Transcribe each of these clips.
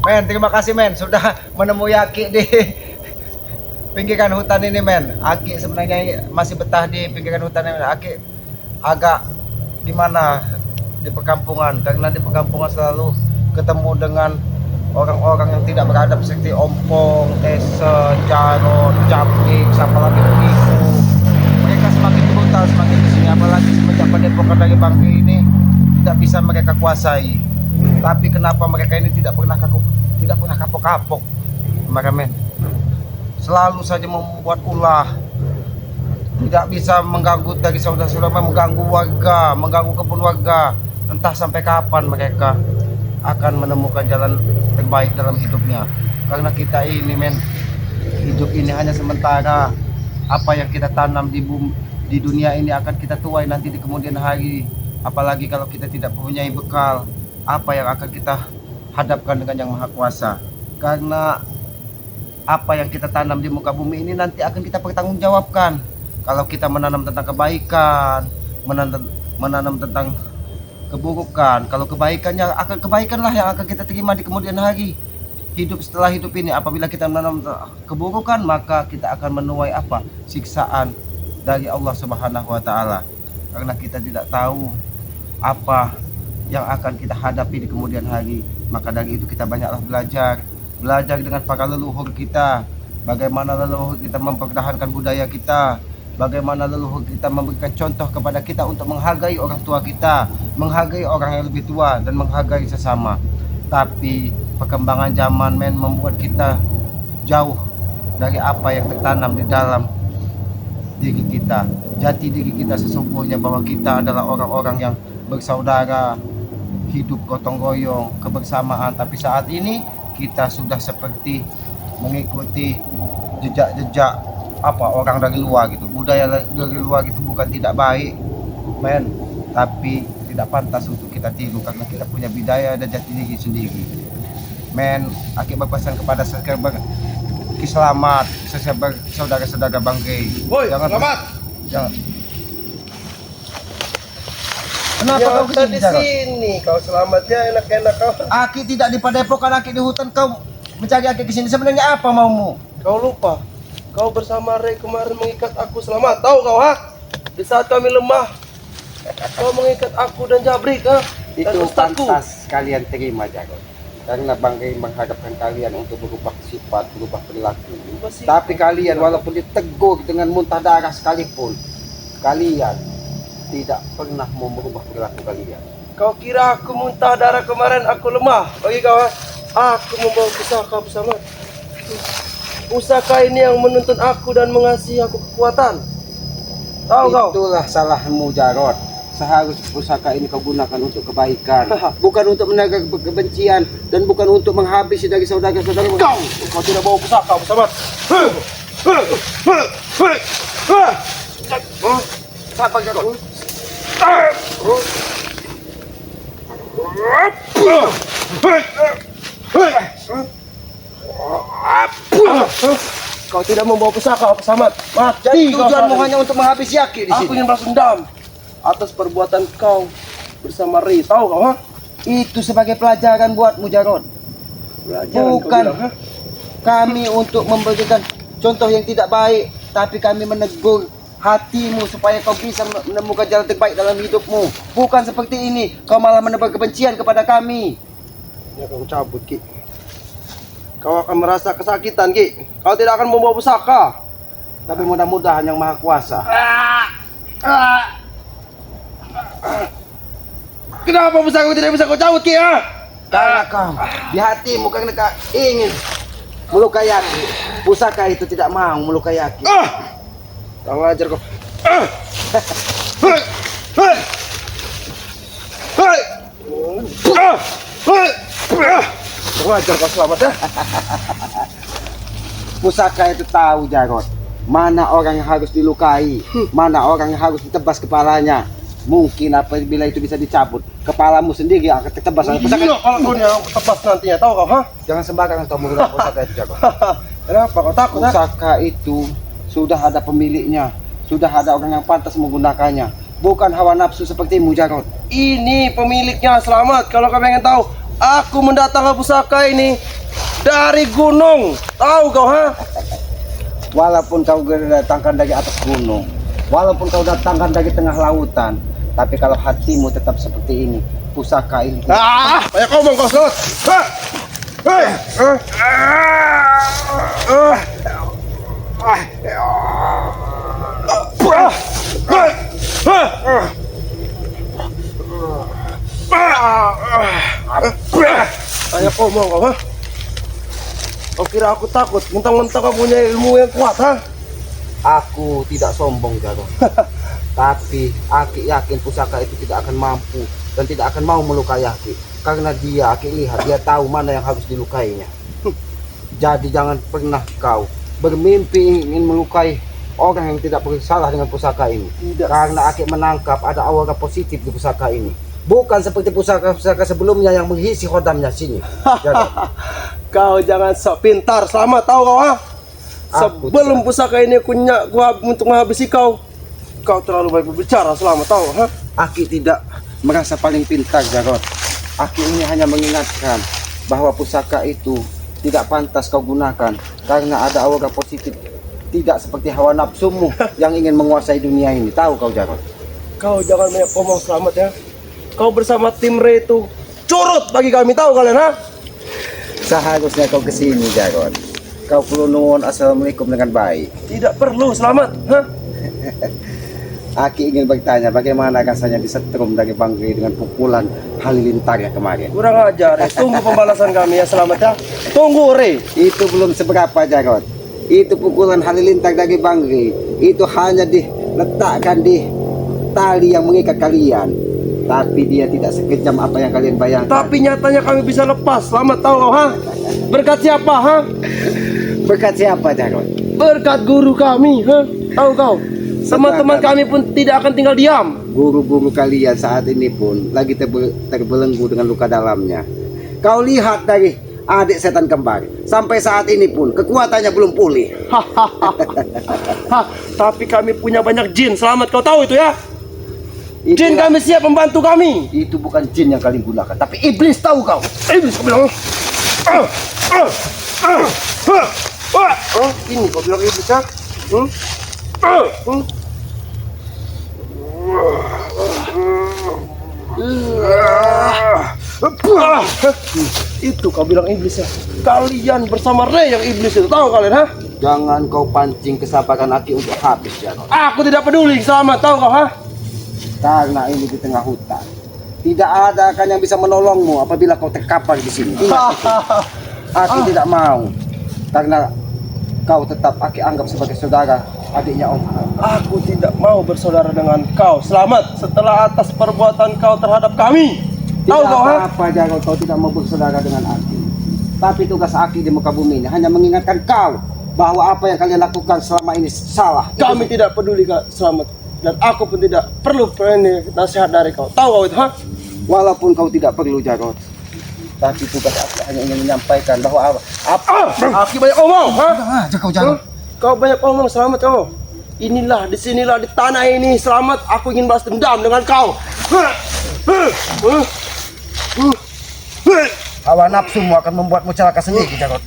Men, terima kasih men sudah menemui Aki di pinggiran hutan ini men. Aki sebenarnya masih betah di pinggiran hutan ini. Aki agak gimana di perkampungan, karena di perkampungan selalu ketemu dengan orang-orang yang tidak beradab seperti Ompong, Tese, Jarod, Capik, siapa lagi begitu. Mereka semakin brutal, semakin kesini, apalagi semenjak padepokan dari Bangke ini tidak bisa mereka kuasai. Tapi kenapa mereka ini tidak pernah kapok-kapok, mereka men. Selalu saja membuat ulah, tidak bisa mengganggu dari saudara-saudara, mengganggu warga, mengganggu kebun warga. Entah sampai kapan mereka akan menemukan jalan terbaik dalam hidupnya. Karena kita ini men, hidup ini hanya sementara. Apa yang kita tanam di dunia ini akan kita tuai nanti di kemudian hari. Apalagi kalau kita tidak mempunyai bekal, apa yang akan kita hadapkan dengan Yang Maha Kuasa. Karena apa yang kita tanam di muka bumi ini nanti akan kita pertanggungjawabkan. Kalau kita menanam tentang kebaikan, menanam tentang keburukan, kalau kebaikannya akan kebaikanlah yang akan kita terima di kemudian hari. Hidup setelah hidup ini, apabila kita menanam keburukan, maka kita akan menuai apa? Siksaan dari Allah Subhanahu wa taala. Karena kita tidak tahu apa yang akan kita hadapi di kemudian hari. Maka dari itu kita banyaklah belajar dengan para leluhur kita, bagaimana leluhur kita mempertahankan budaya kita, bagaimana leluhur kita memberikan contoh kepada kita untuk menghargai orang tua kita, menghargai orang yang lebih tua, dan menghargai sesama. Tapi perkembangan zaman men membuat kita jauh dari apa yang tertanam di dalam diri kita. Jati diri kita sesungguhnya bahwa kita adalah orang-orang yang bersaudara, hidup gotong royong, kebersamaan. Tapi saat ini kita sudah seperti mengikuti jejak-jejak apa orang dari luar gitu. Budaya dari luar itu bukan tidak baik men, tapi tidak pantas untuk kita tiru karena kita punya budaya dan jati diri sendiri men. Aki berpesan kepada selamat saudara-saudara Bangke. Woi, Jangan selamat. Jangan. Kenapa Ya, kau di kesini Jarod? sini kau selamatnya enak-enak kau. Aki tidak di padepokan, Aki di hutan. Kau mencari Aki kesini sebenarnya apa maumu? Kau lupa. Kau bersama Ray kemarin mengikat aku selamat. Tahu kau ha? Di saat kami lemah, kau mengikat aku dan Jabrik ha? Dan Itu ustadku. pantas kalian terima Jarod. Karena Bangke menghadapkan kalian untuk berubah sifat, berubah perilaku. Tapi kalian walaupun ditegur dengan muntah darah sekalipun, kalian tidak pernah mau merubah perilaku kalian. Kau kira aku muntah darah kemarin aku lemah? Bagi kau ha? Aku membawa pusaka bersama. Pusaka ini yang menuntun aku dan mengasihi aku kekuatan. Tahu kau? Itulah salahmu Jarod. Seharusnya pusaka ini kau gunakan untuk kebaikan, bukan untuk menaga kebencian dan bukan untuk menghabisi dari saudara-saudara. Kau tidak bawa pusaka bersama. Sabar Jarod. Kau tidak membawa pusaka bersama. Jadi tujuanmu hanya untuk menghabisi Aki di Aku sini. ingin balas dendam atas perbuatan kau bersama Ri. Tahu kau ha? Itu sebagai pelajaran buatmu Jarod. Pelajaran kau Bukan bilang, ha? kami untuk memberikan contoh yang tidak baik, tapi kami menegur hatimu supaya kau bisa menemukan jalan terbaik dalam hidupmu. Bukan seperti ini, kau malah menebar kebencian kepada kami. Ya kau cabut Ki. Kau akan merasa kesakitan Ki. Kau tidak akan membawa pusaka. Tapi mudah-mudahan Yang Maha Kuasa. Kenapa pusaka tidak bisa kau cabut Ki ha? Karena kau di hatimu, karena kau ingin melukai Aki. Pusaka itu tidak mau melukai Aki. Kau ajar kau. Kau ajar kau selamat ya. Pusaka itu tahu Jarod, mana orang yang harus dilukai, mana orang yang harus ditebas kepalanya. Mungkin apabila itu bisa dicabut, kepalamu sendiri akan tertebas oleh pusaka. Iya, kalau kau yang tebas nantinya, tahu kau ha? Jangan sembarangan kau menggunakan pusaka itu Jarod. Kenapa kau takut ha? Pusaka itu sudah ada pemiliknya, sudah ada orang yang pantas menggunakannya. Bukan hawa nafsu sepertimu Jarod. Ini pemiliknya, selamat. Kalau kau pengen tahu, aku mendatangkan pusaka ini dari gunung. Tahu kau ha? Walaupun kau datangkan dari atas gunung, walaupun kau datangkan dari tengah lautan, tapi kalau hatimu tetap seperti ini, pusaka ini. Banyak ngomong kau Slot. Banyak ngomong kau ha? Kau kira aku takut? Mentang-mentang kau punya ilmu yang kuat ha? Aku tidak sombong, Jarod. Tapi Aki yakin pusaka itu tidak akan mampu dan tidak akan mau melukai Aki. Karena dia, Aki lihat, dia tahu mana yang harus dilukainya. Jadi jangan pernah kau bermimpi ingin melukai orang yang tidak bersalah dengan pusaka ini. Tidak. Karena Aki menangkap ada aura positif di pusaka ini. Bukan seperti pusaka-pusaka sebelumnya yang mengisi hodamnya sini. Jarod. Kau jangan sok pintar. Selamat tahu kau ha? Sebelum pusaka ini untuk menghabisi kau, kau terlalu baik berbicara. Selamat tahu ha? Aki tidak merasa paling pintar, Jarod. Aki ini hanya mengingatkan bahwa pusaka itu tidak pantas kau gunakan karena ada aura positif, tidak seperti hawa nafsumu yang ingin menguasai dunia ini. Tahu kau, Jarod? Kau jangan banyak ngomong. Selamat ya. Kau bersama tim Re itu curut bagi kami, tahu kalian ha? Seharusnya kau kesini, Jarod. Kau perlu nuwun assalamualaikum dengan baik. Tidak perlu. Selamat ha? Aki ingin bertanya bagaimana rasanya disetrum dari Bang Rey dengan pukulan halilintar yang kemarin. Kurang ajar ya. Tunggu pembalasan kami ya. Selamat ya. Tunggu Re. Itu belum seberapa, Jarod. Itu pukulan halilintar dari Bang Rey. Itu hanya diletakkan di tali yang mengikat kalian. Tapi dia tidak sekejam apa yang kalian bayangkan. Tapi nyatanya kami bisa lepas. Selamat tahu kau ha? Berkat siapa ha? Berkat siapa, Jarod? Berkat guru kami ha? Tahu kau? Teman-teman kami pun tidak akan tinggal diam. Guru-guru kalian saat ini pun lagi terbelenggu dengan luka dalamnya. Kau lihat dari adik setan kembar. Sampai saat ini pun kekuatannya belum pulih. Tapi kami punya banyak jin. Selamat kau tahu itu ya? Jin Itulah- kami siap membantu kami. Itu bukan jin yang kalian gunakan, tapi iblis, tahu kau? Iblis kau bilang. Ini kau bilang iblis ya? Itu kau bilang iblis ya? Kalian bersama Re yang iblis itu, tahu kalian ha? Jangan kau pancing kesabaran Aki untuk habis, Jarod. Aku tidak peduli. Selamat tahu kau ha? Karena ini di tengah hutan. Tidak ada kan yang bisa menolongmu apabila kau terkapar di sini. Ingat itu. Aki tidak mau. Karena kau tetap Aki anggap sebagai saudara adiknya Om. Aku tidak mau bersaudara dengan kau. Selamat setelah atas perbuatan kau terhadap kami. Tahu Tidak kau ha? apa-apa, Jarod, kau tidak mau bersaudara dengan Aki. Tapi tugas Aki di muka bumi ini hanya mengingatkan kau bahwa apa yang kalian lakukan selama ini salah. Kami tidak peduli kak. Selamat. Dan aku pun tidak perlu nasihat dari kau. Tahu kau itu ha? Walaupun kau tidak perlu, Jarod. Tapi tugas Aki hanya ingin menyampaikan bahwa Aki banyak omong ha? aja kau, Jarod. Kau banyak omong. Selamat kau. Inilah, disinilah, di tanah ini. Selamat, aku ingin balas dendam dengan kau. Hawa nafsumu akan membuatmu celaka sendiri, Jarod.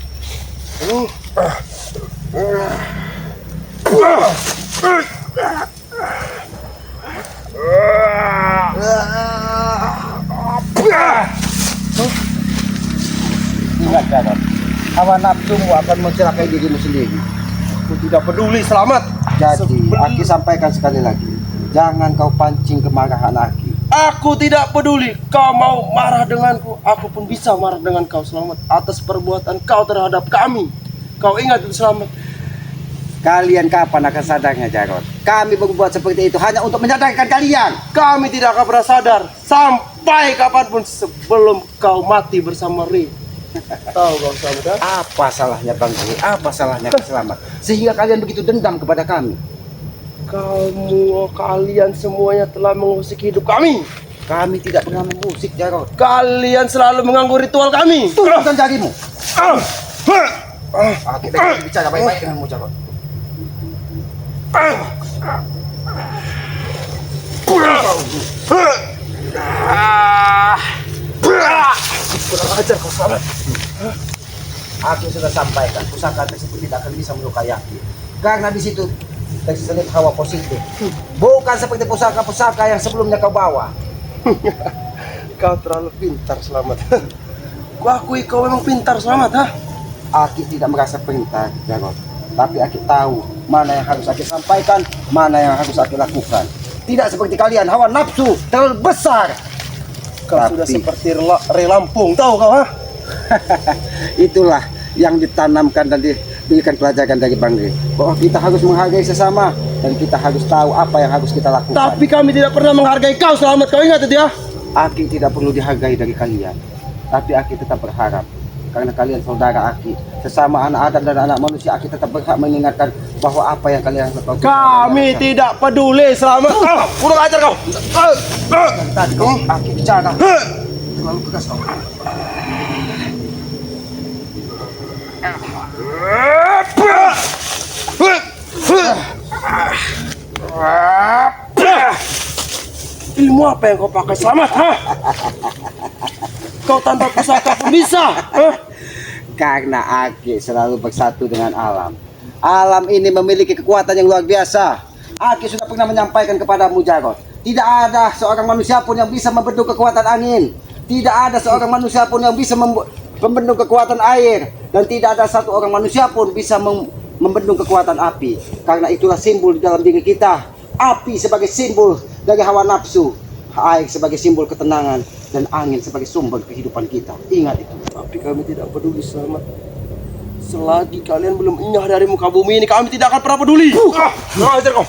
Ingat, Jarod. Hawa nafsumu akan mencelakai dirimu sendiri. Aku tidak peduli. Selamat. Jadi, Aki sampaikan sekali lagi. Jangan kau pancing kemarahan Aki. Aku tidak peduli. Kau mau marah denganku, aku pun bisa marah dengan kau. Selamat atas perbuatan kau terhadap kami. Kau ingat itu, Selamat. Kalian kapan akan sadarnya, Jarod? Kami berbuat seperti itu hanya untuk menyadarkan kalian. Kami tidak akan pernah sadar sampai kapanpun sebelum kau mati bersama Ri. Tahu kau, Selamat ya? Apa salahnya Bang Rey? Apa salahnya Selamat? Sehingga kalian begitu dendam kepada kami. Kalian semuanya telah mengusik hidup kami. Kami tidak pernah mengusik, Jarod. Kalian selalu mengganggu ritual kami. Turunkan jarimu. Aki baik bicara baik-baik denganmu, Jarod. Kurang ajar kau, Selamat. Aki sudah sampaikan, pusaka tersebut tidak akan bisa melukai Aki. Karena di situ terselip hawa positif. Bukan seperti pusaka-pusaka yang sebelumnya kau bawa. Kau terlalu pintar, Selamat. Ku akui kau memang pintar, Selamat, ha? Aki tidak merasa perintah, Jarot. Tapi Aki tahu mana yang harus Aki sampaikan, mana yang harus Aki lakukan. Tidak seperti kalian, hawa nafsu terlalu besar. Kau sudah seperti Re Lampung, tahu kau, ha? Itulah yang ditanamkan dan diberikan pelajaran dari Bang Rey, bahwa kita harus menghargai sesama dan kita harus tahu apa yang harus kita lakukan. Tapi kami tidak pernah menghargai kau, Selamat. Kau ingat itu, ya? Aki tidak perlu dihargai dari kalian, tapi Aki tetap berharap karena kalian saudara Aki, sesama anak Adam dan anak manusia. Aki tetap berhak mengingatkan bahwa apa yang kalian lakukan. Kami tidak peduli, Selamat. Kurang ajar kau. Tadi Aki bicara terlalu keras kau. Ilmu apa yang kau pakai, Selamat, ha? Kau tanpa pusaka pun bisa, ha? Karena Aki selalu bersatu dengan alam. Alam ini memiliki kekuatan yang luar biasa. Aki sudah pernah menyampaikan kepadamu, Jarot. Tidak ada seorang manusia pun yang bisa membendung kekuatan angin. Tidak ada seorang manusia pun yang bisa membendung kekuatan air. Dan tidak ada satu orang manusia pun bisa membendung kekuatan api. Karena itulah simbol di dalam diri kita. Api sebagai simbol dari hawa nafsu, air sebagai simbol ketenangan, dan angin sebagai sumber kehidupan kita. Ingat itu. Tapi kami tidak peduli, Selamat. Selagi kalian belum enyah dari muka bumi ini, kami tidak akan pernah peduli. Kurang ajar kau.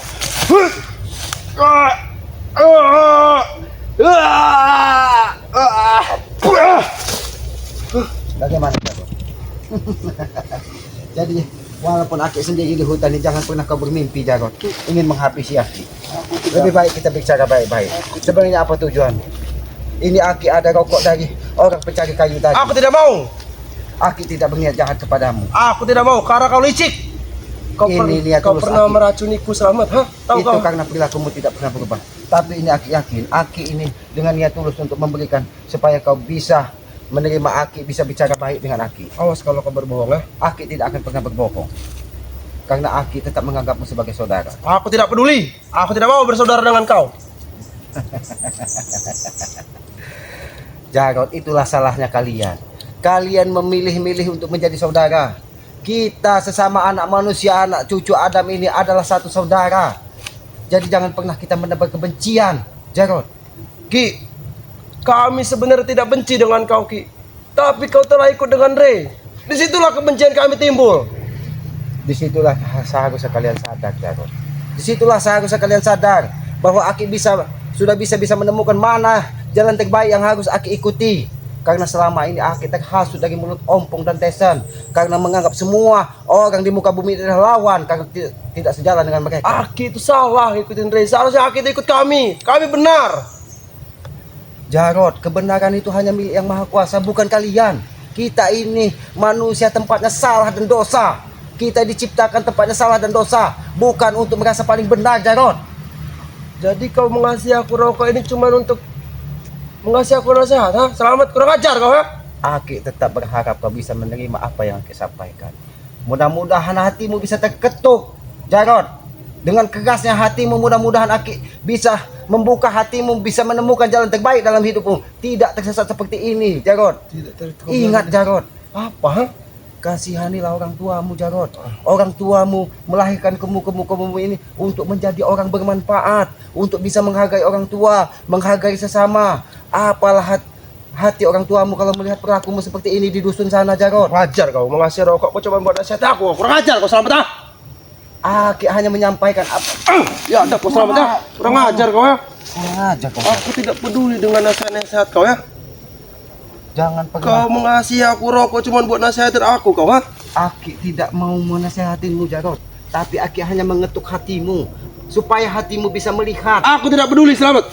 Bagaimana, Jarot? Jadi, walaupun Aki sendiri di hutan ini, jangan pernah kau bermimpi, Jarot, ingin menghabisi Aki. Lebih baik kita bicara baik-baik. Sebenarnya apa tujuan? Ini Aki ada rokok dari orang pencari kayu tadi. Aku tidak mau. Aki tidak berniat jahat kepadamu. Aku tidak mau karena kau licik. Kau, Ini lihat kau tulus, pernah Aki. meracuniku, Selamat, ha? Tahu Itu kau? karena perilakumu tidak pernah berubah. Tapi ini Aki yakin, Aki ini dengan niat tulus untuk memberikan supaya kau bisa menerima Aki, bisa bicara baik dengan Aki. Awas kalau kau berbohong, ya. Aki tidak akan pernah berbohong. Karena Aki tetap menganggapmu sebagai saudara. Aku tidak peduli. Aku tidak mau bersaudara dengan kau. Jarot, itulah salahnya kalian. Kalian memilih-milih untuk menjadi saudara. Kita sesama anak manusia, anak cucu Adam ini adalah satu saudara. Jadi jangan pernah kita menebar kebencian, Jarot. Ki, kami sebenarnya tidak benci dengan kau, Ki. Tapi kau telah ikut dengan Rey. Disitulah kebencian kami timbul. Disitulah seharusnya kalian sadar, Jarot. Disitulah seharusnya kalian sadar bahwa Aki sudah bisa menemukan mana jalan terbaik yang harus Aki ikuti. Karena selama ini Aki terhasut dari mulut Ompong dan Tesan, karena menganggap semua orang di muka bumi adalah lawan, karena tidak sejalan dengan mereka. Aki itu salah ikutin Rey. Seharusnya Aki itu ikut kami. Kami benar. Jarot, kebenaran itu hanya milik yang maha kuasa, bukan kalian. Kita ini manusia tempatnya salah dan dosa. Kita diciptakan tempatnya salah dan dosa, bukan untuk merasa paling benar, Jarot. Jadi kau mengasihi aku rokok ini cuma untuk mengasihi aku nasihat, ha? Selamat, kurang ajar kau, ya? Aki tetap berharap kau bisa menerima apa yang Aki sampaikan. Mudah-mudahan hatimu bisa terketuk, Jarot. Dengan kerasnya hatimu, mudah-mudahan Aki bisa membuka hatimu, bisa menemukan jalan terbaik dalam hidupmu. Tidak tersesat seperti ini, Jarot. Ingat, Jarot. Apa, ha? Kasihanilah orang tuamu, Jarot. Orang tuamu melahirkan kamu ini untuk menjadi orang bermanfaat, untuk bisa menghargai orang tua, menghargai sesama. Apalah hati orang tuamu kalau melihat perilakumu seperti ini di dusun sana, Jarot. Wajar kau mengasihi rokok, kau coba buat nasihat aku. Kurang ajar kau, Selamat, ha? Aki hanya menyampaikan apa. Ya, ada kau, Selamat, ha? Kurang ajar kau, ya? Aja kau. Aku tidak peduli dengan nasihat-nasihat kau, ya? Jangan Kau pernah. mengasihi aku rokok cuma buat nasihatin aku, kau, ha? Aki tidak mau menasehatimu, Jarot. Tapi Aki hanya mengetuk hatimu supaya hatimu bisa melihat. Aku tidak peduli, Selamat.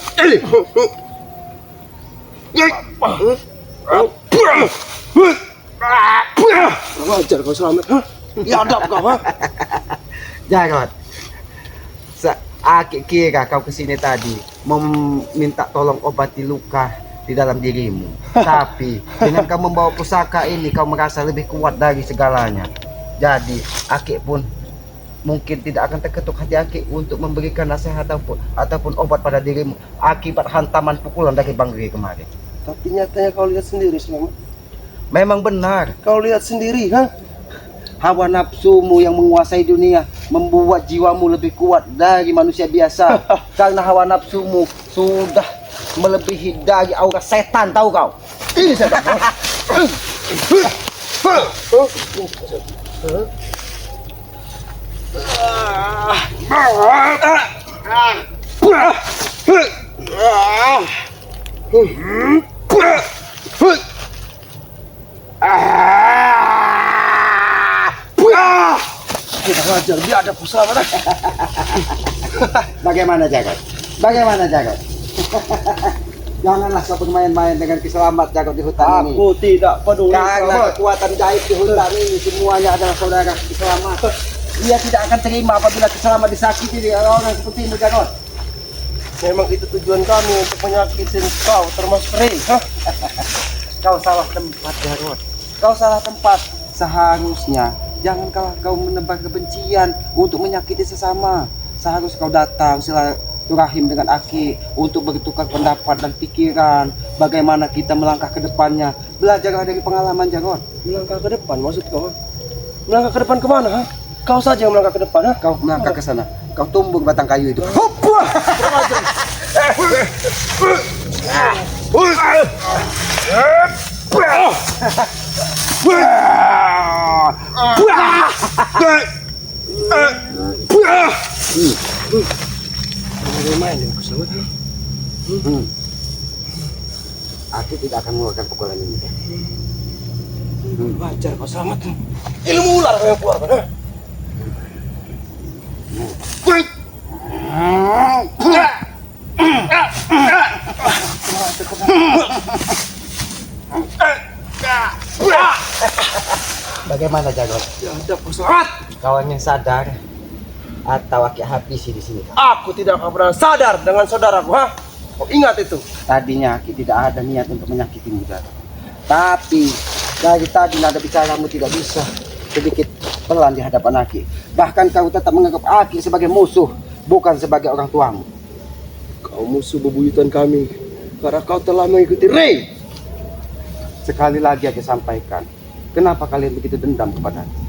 Wajar kau, Selamat, ha? Biadab kau, ha? Jarot, Aki kira kau kesini tadi mau minta tolong obati luka di dalam dirimu. Tapi dengan kau membawa pusaka ini, kau merasa lebih kuat dari segalanya. Jadi Aki pun mungkin tidak akan terketuk hati Aki untuk memberikan nasihat ataupun obat pada dirimu akibat hantaman pukulan dari Bang Ri kemarin. Tapi nyatanya kau lihat sendiri, Selamat. Memang benar, Kau lihat sendiri, ha? hawa nafsumu yang menguasai dunia membuat jiwamu lebih kuat dari manusia biasa. Karena hawa nafsumu sudah melebihi dari aura setan, tahu kau? Ini setan. Kita wajar, dia ada pusaka. Bagaimana Jagot? Bagaimana Jagot? Janganlah kau bermain-main dengan keselamat Jagot di hutan ini. Aku tidak peduli. Karena Selamat. kekuatan gaib di hutan ini semuanya adalah saudara keselamat. Dia tidak akan terima apabila keselamat disakiti oleh orang sepertimu Jagot. Memang itu tujuan kami untuk menyakitin kau, termasuk Ray. Hah? Kau salah tempat Jagot. Kau salah tempat. Seharusnya jangan kau menebar kebencian untuk menyakiti sesama. Seharusnya kau datang silaturahim dengan Aki untuk bertukar pendapat dan pikiran bagaimana kita melangkah ke depannya. Belajarlah dari pengalaman Jagot. Melangkah ke depan, maksud kau? Melangkah ke depan kemana? Ha? Kau saja yang melangkah ke depan, ha? Kau melangkah ke sana. Kau tumbuk batang kayu itu. Main dengan Selamat. Aku tidak akan mengeluarkan pukulan ini. Wajar kau Selamat. Ilmu ular kau yang keluarkan, ha? Bagaimana Jagot? Ya ada kau Selamat. Kawan yang sadar atau Aki habisi di sini? Aku tidak akan pernah sadar dengan saudaraku, ha? Kau ingat itu. Tadinya Aki tidak ada niat untuk menyakitimu Jagot. Tapi dari tadi nada bicaramu tidak bisa sedikit pelan di hadapan Aki. Bahkan kau tetap menganggap Aki sebagai musuh, bukan sebagai orang tuamu. Kau musuh bebuyutan kami karena kau telah mengikuti Ray. Sekali lagi Aki sampaikan, kenapa kalian begitu dendam kepada Aki?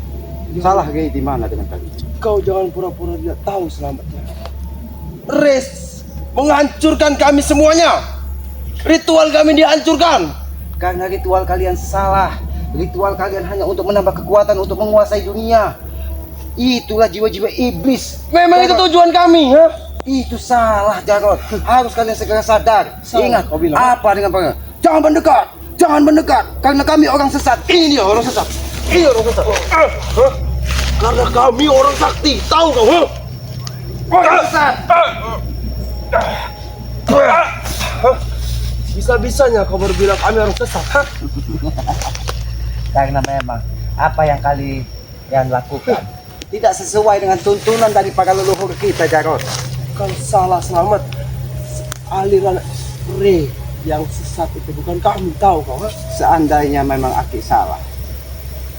Salah Ray di mana dengan kalian? Kau jangan pura-pura tidak tahu Selamatnya. Ray menghancurkan kami semuanya. Ritual kami dihancurkan. Karena ritual kalian salah. Ritual kalian hanya untuk menambah kekuatan untuk menguasai dunia. Itulah jiwa-jiwa iblis. Memang itu Jagot, tujuan kami, ha? itu salah Jagot. Harus kalian segera sadar. Salah, Ingat, kau bilang. apa dengan panggil? Jangan mendekat, jangan mendekat. Karena kami orang sesat. Ini dia orang sesat. Ini orang sesat. Karena kami orang sakti, tahu kau, ha? Orang sesat. Bisa-bisanya kau berbilang kami orang sesat, ha? Karena memang apa yang kalian lakukan tidak sesuai dengan tuntunan dari para leluhur kita Jagot. Kau salah Selamat. Aliran Ray yang sesat itu bukan kami, tahu kau, ha? Seandainya memang Aki salah,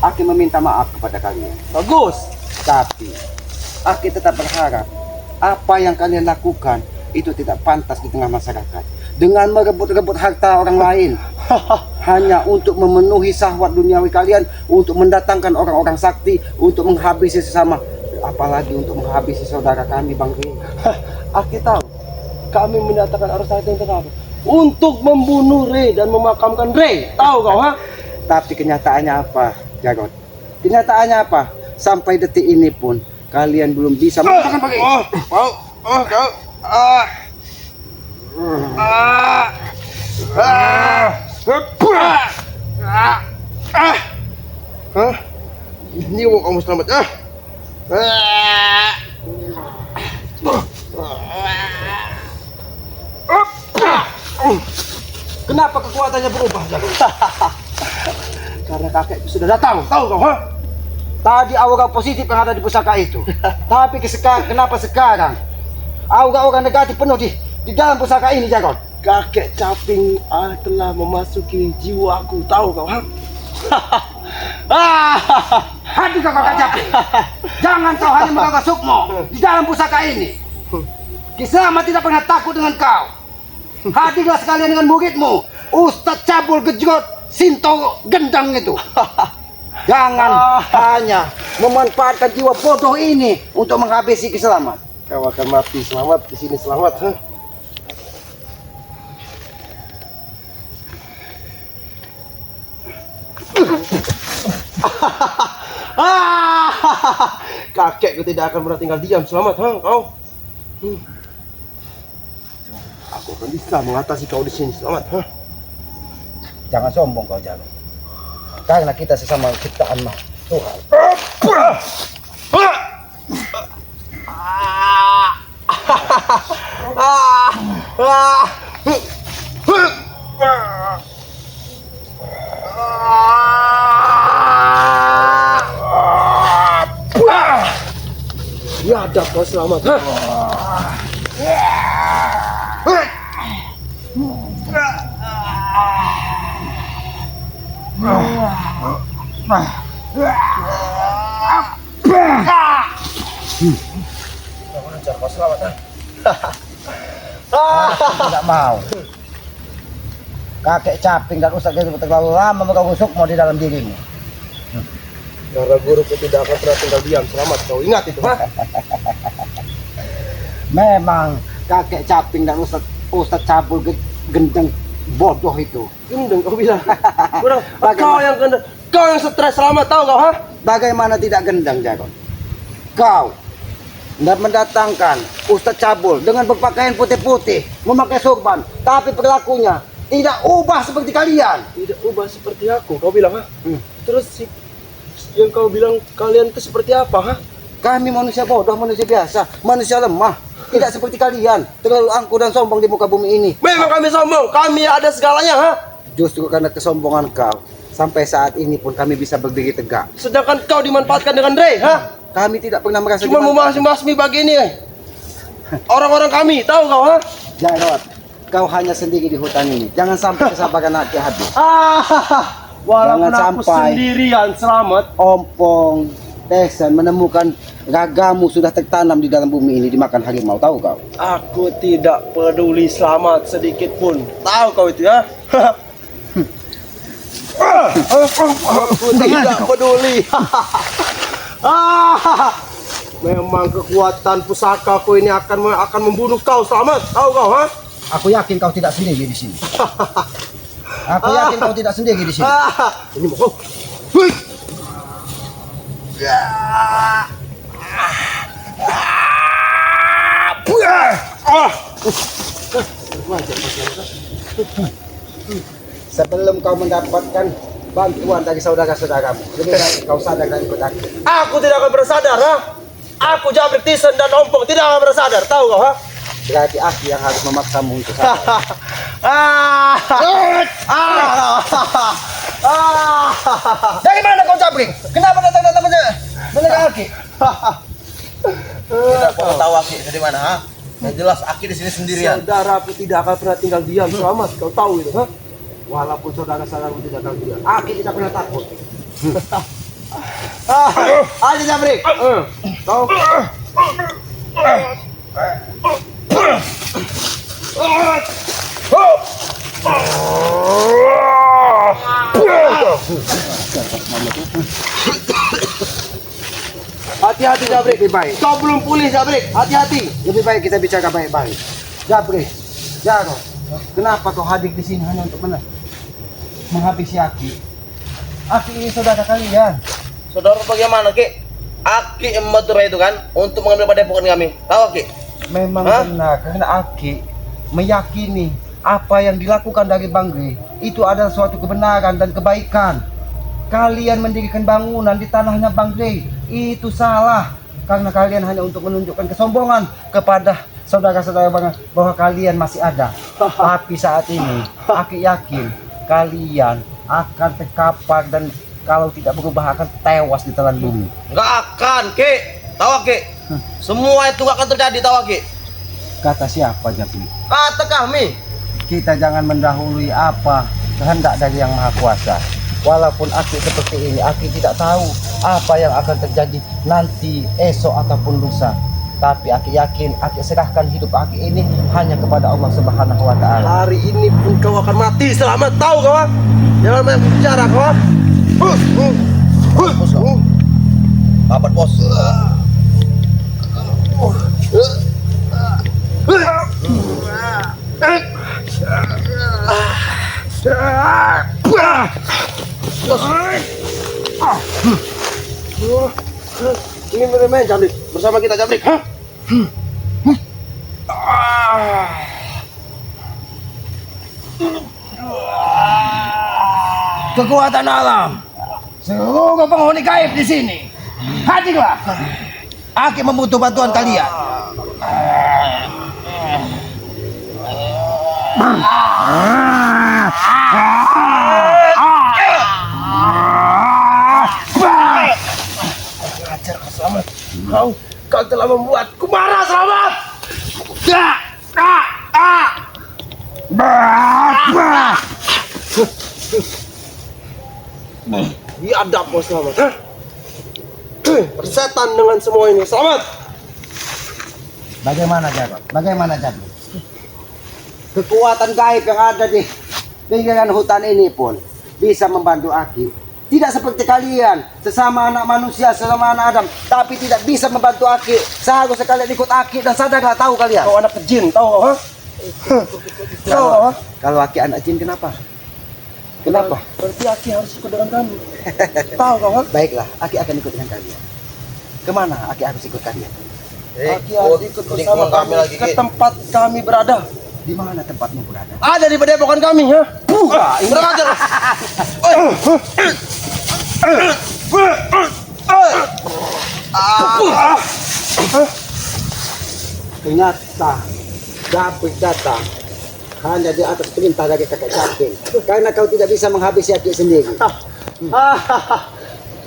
Aki meminta maaf kepada kalian. Bagus. Tapi Aki tetap berharap apa yang kalian lakukan itu tidak pantas di tengah masyarakat. Dengan merebut-rebut harta orang lain hanya untuk memenuhi syahwat duniawi kalian, untuk mendatangkan orang-orang sakti, untuk menghabisi sesama, apalagi untuk menghabisi saudara kami Bang Ri. Aki tahu kami mendatangkan orang sakti yang terkenal untuk membunuh Ray dan memakamkan Ray, tahu kau, ha? Tapi kenyataannya apa Jagot? Kenyataannya apa? Sampai detik ini pun kalian belum bisa mengatakan Bang Ri. Ini mau kamu Selamat, ah? Kenapa kekuatannya berubah Jagot? Karena kakekku sudah datang, tahu kau, ha? Tadi aura positif yang ada di pusaka itu. Tapi kenapa sekarang aura-aura negatif penuh di dalam pusaka ini Jagot? kakek caping telah memasuki jiwaku, tahu kau? Ha? Hadir kau kakek caping. Jangan kau hanya mengagas sukmo di dalam pusaka ini. Ki Slamet tidak pernah takut dengan kau. Hadirlah sekalian dengan muridmu, Ustadz Cabul Gejrot Sinto Gendang itu. Jangan hanya memanfaatkan jiwa bodoh ini untuk menghabisi Ki Slamet. Kau akan mati, selamat di sini, selamat. Ha? Kakekku tidak akan pernah tinggal diam, selamat, ha, kau. Aku akan bisa mengatasi kau di sini, selamat, ha. Jangan sombong kau Jago. Karena kita sesama ciptaan Tuhan. Biadab kau, selamat, ha. Kau selamat, ha. Tidak mau. Kakek caping dan Ustadz Gejrot terlalu lama mengganggu sukmo di dalam dirimu. Karena guruku tidak akan pernah tinggal diam, selamat, kau ingat itu, ha. Memang kakek caping dan Ustadz Cabul Gendang bodoh itu. Gendeng kau bilang. Kurang, kau yang gendeng, kau yang stres, selamat, tahu kau, ha. Bagaimana tidak gendang Jago? Kau mendatangkan Ustadz Cabul dengan berpakaian putih-putih, memakai sorban, tapi perilakunya tidak ubah seperti kalian. Tidak ubah seperti aku, kau bilang, ha. Terus yang kau bilang kalian itu seperti apa, ha? Kami manusia bodoh, manusia biasa, manusia lemah, tidak seperti kalian, terlalu angkuh dan sombong di muka bumi ini. Memang kami sombong, kami ada segalanya, ha. Justru karena kesombongan kau, sampai saat ini pun kami bisa berdiri tegak. Sedangkan kau dimanfaatkan dengan Dre, ha. Kami tidak pernah merasa Cuma membasmi begini, orang-orang kami, tahu kau, ha. Jarot, kau hanya sendiri di hutan ini. Jangan sampai kesabaran hati habis. Walaupun Jangan aku sampai sendirian, selamat. Ompong, Tesan menemukan ragamu sudah tertanam di dalam bumi ini dimakan harimau, tahu kau? Aku tidak peduli, selamat sedikit pun. Tahu kau itu, ya? Aku tidak peduli. Memang kekuatan pusakaku ini akan membunuh kau, selamat. Tahu kau, ha? Aku yakin kau tidak sendiri di sini. Aku yakin kau tidak sendiri di sini. Ini mau. Sebelum kau mendapatkan bantuan dari saudara-saudaramu, lebih baik kau sadar dan ikut aku. Aku tidak akan bersadar, ha? Aku Jabrik Tisen dan Ompong tidak akan bersadar, tahu kau, ha? Berarti aku yang harus memaksamu untuk sadar. Dari mana kau Jabrik? Kenapa datang mendengar Aki? Tidak kau tahu Aki dari mana, ha? Yang jelas Aki di sini sendirian. Saudaraku tidak akan pernah tinggal diam, selamat. Kau tahu itu, ha? Walaupun saudara-saudaramu tidak akan diam, Aki tidak pernah takut. Ayo Jabrik. Kau hati-hati, Jabrik. Lebih baik. Kau belum pulih, Jabrik. Hati-hati. Lebih baik kita bicara baik-baik. Jabrik, Jaro, kenapa kau hadir di sini hanya untuk menghabisi Aki? Aki ini saudara kalian. Saudara bagaimana, Ki? Aki yang Madura itu kan untuk mengambil padepokan kami. Tahu, Ki? Memang Hah? benar, karena Aki meyakini apa yang dilakukan dari Bang Gre itu adalah suatu kebenaran dan kebaikan. Kalian mendirikan bangunan di tanahnya Bang Gre itu salah, karena kalian hanya untuk menunjukkan kesombongan kepada saudara-saudara bahwa kalian masih ada. Tapi saat ini Aki yakin kalian akan terkapar dan kalau tidak berubah akan tewas di telan bumi. Nggak akan, Ki. Tahu, Ki? Semua itu nggak akan terjadi, tahu, Ki? Kata siapa Jabri? Kata kami. kita jangan mendahului apa kehendak dari Yang Maha Kuasa. Walaupun Aki seperti ini, Aki tidak tahu apa yang akan terjadi nanti, esok ataupun lusa. Tapi Aki yakin, Aki serahkan hidup Aki ini hanya kepada Allah Subhanahu wa Ta'ala. Hari ini pun kau akan mati. Selamat, tahu kau? Jangan banyak bicara kau. Bos kau. Babat bos. Ini main Jabrik. Bersama kita Jabrik. Hah? Kekuatan alam, seluruh penghuni gaib di sini, hadirlah. Aki membutuh bantuan kalian. Ajar kau Selamat. Kau telah membuatku marah Selamat. Biadab kau Selamat. Hah? Persetan dengan semua ini Selamat. Bagaimana Jarot? Bagaimana Jarot? Kekuatan gaib yang ada di pinggiran hutan ini pun bisa membantu Aki. Tidak seperti kalian, sesama anak manusia, sesama anak Adam, tapi tidak bisa membantu Aki. Seharusnya kalian ikut Aki dan sadarlah, tahu kalian. Kau anak jin, tahu kau? Ha? Tahu kau? Ha? Kalau Aki anak jin, kenapa? Kenapa? Berarti Aki harus ikut dengan kami. Tahu kau? Ha? Baiklah, Aki akan ikut dengan kalian. Kemana Aki harus ikut kalian? Aki harus ikut bersama kami ke tempat kami berada. Di mana tempatmu berada? Ada di padepokan kami, ha? Kurang ajar. Ternyata Jabrik datang hanya di atas perintah dari kakek Caping, karena kau tidak bisa menghabisi Aki sendiri.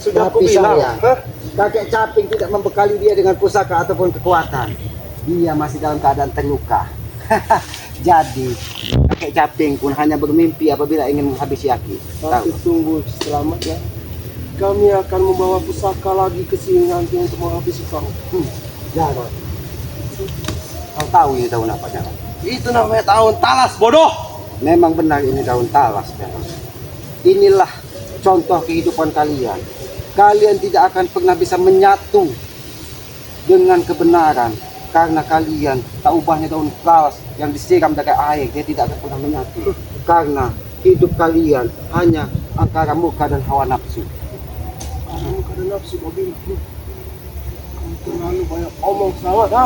Sudah Tapi aku bilang, sayang, ha? kakek Caping tidak membekali dia dengan pusaka ataupun kekuatan. Dia masih dalam keadaan terluka. Jadi kakek Caping pun hanya bermimpi apabila ingin menghabisi Aki. Tapi Tahu? tunggu Selamat ya. Kami akan membawa pusaka lagi ke sini nanti untuk menghabisi kau. Jarot, kau tahu ini daun apa, Jarot? Itu namanya tahun talas, bodoh. Memang benar ini daun talas, Jarot. Inilah contoh kehidupan kalian. Kalian tidak akan pernah bisa menyatu dengan kebenaran karena kalian tak ubahnya daun talas yang disiram dari air, dia tidak akan pernah menyatu. Karena hidup kalian hanya antara murka dan hawa nafsu. Kamu kada nafsu kau bilang. Kamu terlalu banyak omong Selamat, ha?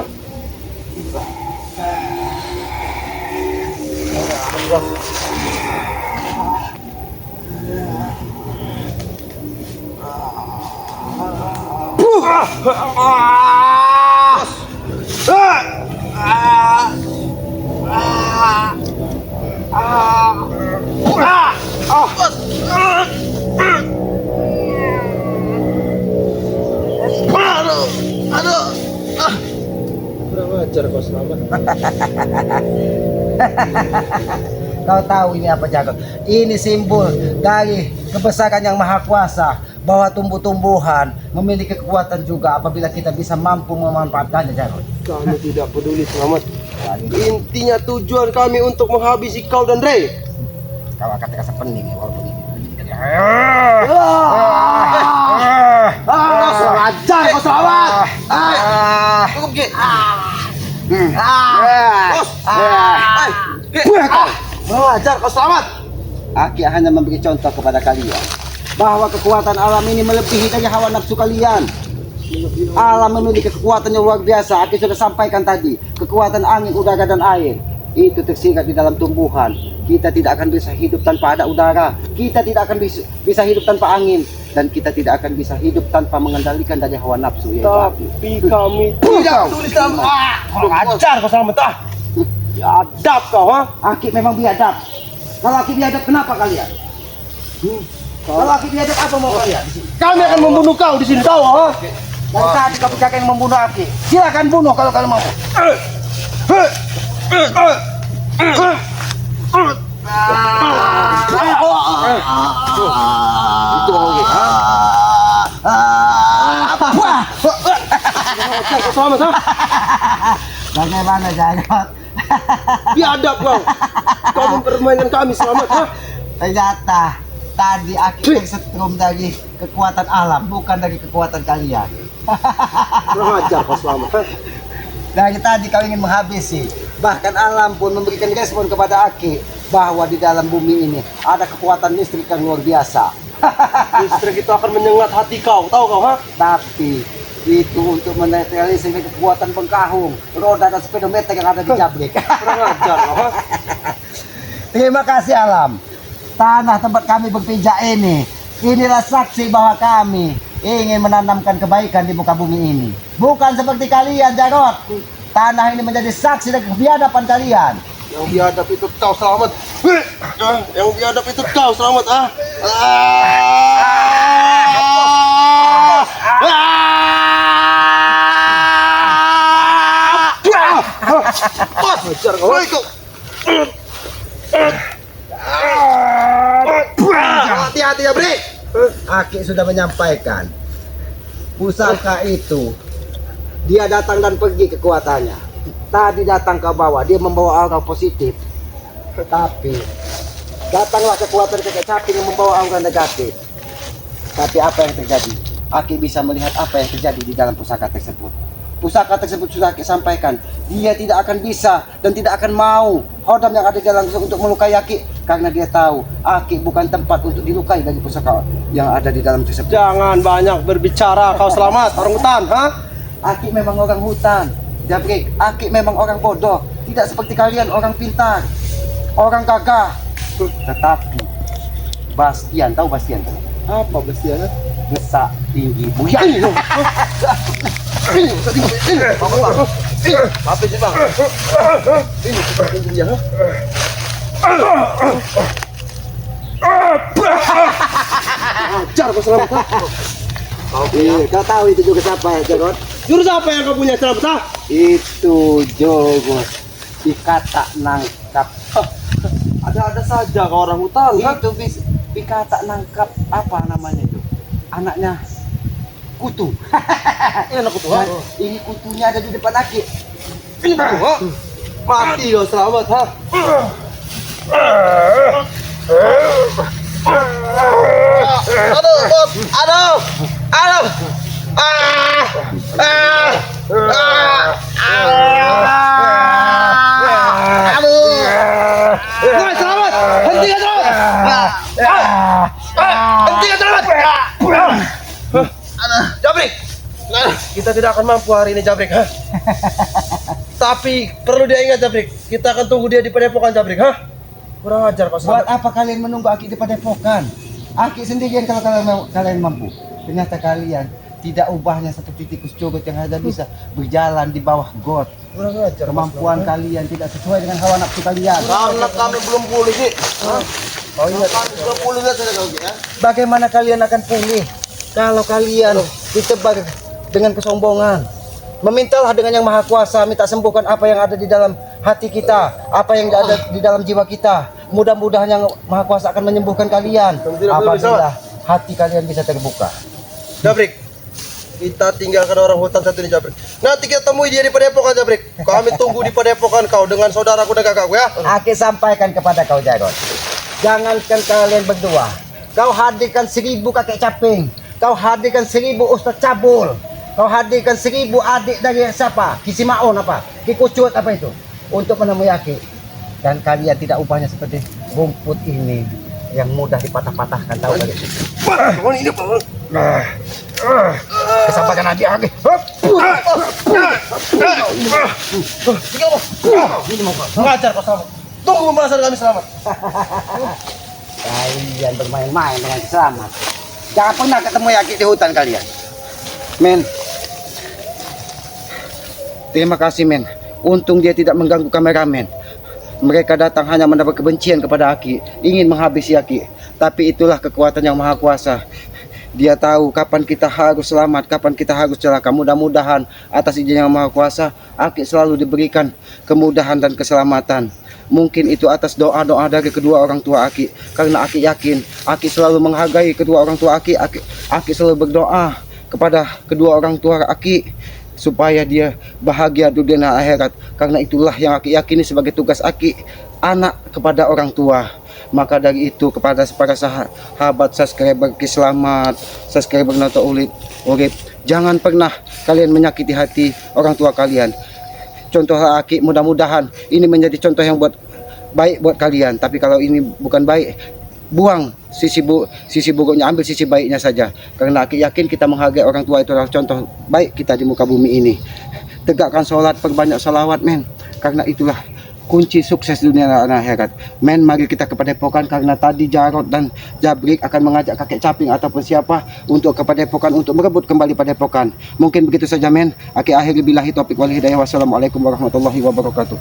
Kurang ajar kau Selamat. Kau tahu ini apa Jarot? Ini simbol dari kebesaran Yang Maha Kuasa, bahwa tumbuh-tumbuhan memiliki kekuatan juga apabila kita bisa mampu memanfaatkannya, Jarot. Kami tidak peduli Selamat. Intinya tujuan kami untuk menghabisi kau dan Ray. Kau akan terasa pening ya, walaupun ini. Kurang ajar kau Selamat. Cukup Ki. Bos. Kurang ajar kau Selamat. Aki hanya memberi contoh kepada kalian bahwa kekuatan alam ini melebihi dari hawa nafsu kalian. Alam memiliki kekuatan yang luar biasa. Aki sudah sampaikan tadi, kekuatan angin, udara, dan air itu tersirat di dalam tumbuhan. Kita tidak akan bisa hidup tanpa ada udara. Kita tidak akan bisa hidup tanpa angin, dan kita tidak akan bisa hidup tanpa mengendalikan dari hawa nafsu, yaitu api. Tapi kami tidak peduli Selamat. Kurang ajar kau Selamat. Biadab kau, ha? Aki memang biadab. Kalau Aki biadab, kenapa kalian? Kalau Aki biadab, apa mau kalian? Kami akan membunuh kau di sini, tahu, ha? Dan tadi kau bicarakan membunuh Aki. Silakan bunuh kalau kalian mau. Itu Oke. Kau selamat ha? Bagaimana Jagot? Biadab kau. Kau mempermainkan kami selamat ha? Ternyata tadi Aki setrum dari kekuatan alam, bukan dari kekuatan kalian. Kurang ajar kau selamat ha? Dari tadi kau ingin menghabisi. Bahkan alam pun memberikan respon kepada Aki bahwa di dalam bumi ini ada kekuatan listrik yang luar biasa. Listrik itu akan menyengat hati kau, tahu kau ha? Tapi itu untuk menetralisir kekuatan pengkahung, roda dan speedometer yang ada di Jabrik. Kurang ajar kau ha? Terima kasih alam. Tanah tempat kami berpijak inilah saksi bahwa kami ingin menanamkan kebaikan di muka bumi ini. Bukan seperti kalian, Jarot. Tanah ini menjadi saksi dan kebiadaban kalian. Yang biadab itu kau selamat. Yang biadab itu kau selamat ah. Ajar kau. Hati-hati ya, Bre. Aki sudah menyampaikan pusaka itu dia datang dan pergi kekuatannya. Tadi datang ke bawah, dia membawa aura positif. Tapi datanglah kekuatan kekecapin yang membawa aura negatif. Tapi apa yang terjadi? Aki bisa melihat apa yang terjadi di dalam pusaka tersebut. Pusaka tersebut sudah Aki sampaikan, dia tidak akan bisa dan tidak akan mau hodam yang ada di dalam untuk melukai Aki, karena dia tahu Aki bukan tempat untuk dilukai dari pusaka yang ada di dalam tersebut. Jangan banyak berbicara kau selamat orang hutan ha? Aki memang orang hutan, Jabrik. Aki memang orang bodoh, tidak seperti kalian orang pintar, orang gagah. Tetapi Bastian, tahu Bastian? Apa Bastian? Gesak tinggi buyang. Apa sih bang? Ini seperti dia ha? Ajar kau selamat ha? Kau tahu itu juga siapa ya, Jarot? Jurus apa yang kau punya selamat ha? Itu jogos dikata nangkap. Ada saja kau orang hutan ha? Itu dikata nangkap apa namanya itu? Anaknya kutu. Enak kutu ha? Ini kutunya ada di depan Aki. Ini kutu ha? Mati kau selamat ha? Aduh, Bob. Aduh. Aduh. Woi selamat! Hentikan selamat! Hentikan selamat. Jabrik. Kita tidak akan mampu hari ini Jabrik ha? Tapi perlu dia ingat Jabrik, kita akan tunggu dia di padepokan Jabrik ha? Kurang ajar kau Buat selamat. apa kalian menunggu Aki di padepokan? Aki sendirian kalau kalian mampu. Ternyata kalian tidak ubahnya seperti tikus cogot yang hanya bisa berjalan di bawah got. Kurang ajar. Kemampuan kalian tidak sesuai dengan hawa nafsu kalian. Karena kami belum pulih, Ki. Oh iya. Kami belum pulih lihat saja kau, Ki, ya. Bagaimana kalian akan pulih kalau kalian disebar dengan kesombongan? Memintalah dengan yang maha kuasa, minta sembuhkan apa yang ada di dalam hati kita, apa yang ada di dalam jiwa kita. Mudah-mudahan yang maha kuasa akan menyembuhkan kalian apabila hati kalian bisa terbuka. Jabrik, kita tinggalkan orang hutan satu ini Jabrik. Nanti kita temui dia di padepokan Jabrik. Kami tunggu di padepokan kau dengan saudaraku dan kakakku ya. Aki sampaikan kepada kau Jarot, jangankan kalian berdua, kau hadirkan 1000 kakek caping, kau hadirkan 1000 ustaz cabul, kau hadirkan 1000 adik dari siapa? Kisimaon apa? Kikucut apa itu? Untuk menemui Aki. Dan kalian tidak ubahnya seperti rumput ini yang mudah dipatah-patahkan, tahu kalian? Oh ini bang. Kesampaikan adik Aki. Mengajar kau selamat. Tunggu pembahasan kami selamat. Kalian bermain-main dengan selamat. Jangan pernah ketemu Aki di hutan kalian. Men. Terima kasih men. Untung dia tidak mengganggu kameramen. Mereka datang hanya mendapat kebencian kepada Aki, ingin menghabisi Aki. Tapi itulah kekuatan yang maha kuasa. Dia tahu kapan kita harus selamat, kapan kita harus celaka. Mudah-mudahan atas izin yang maha kuasa, Aki selalu diberikan kemudahan dan keselamatan. Mungkin itu atas doa-doa dari kedua orang tua Aki. Karena Aki yakin, Aki selalu menghargai kedua orang tua Aki. Aki selalu berdoa kepada kedua orang tua Aki supaya dia bahagia dunia dan akhirat. Karena itulah yang Aki yakini sebagai tugas Aki, anak kepada orang tua. Maka dari itu kepada para sahabat subscriber Selamat, subscriber Noto Urip, jangan pernah kalian menyakiti hati orang tua kalian. Contoh Aki, mudah-mudahan ini menjadi contoh yang baik buat kalian. Tapi kalau ini bukan baik, buang sisi buruknya, ambil sisi baiknya saja. Karena Aki yakin kita menghargai orang tua itu adalah contoh baik kita di muka bumi ini. Tegakkan sholat, perbanyak sholawat men. Karena itulah kunci sukses dunia dan akhirat. Men, mari kita ke Padepokan karena tadi Jarod dan Jabrik akan mengajak kakek Caping ataupun siapa untuk ke Padepokan untuk merebut kembali Padepokan. Mungkin begitu saja men. Aki akhiri billahi taufik wal hidayah. Wassalamualaikum warahmatullahi wabarakatuh.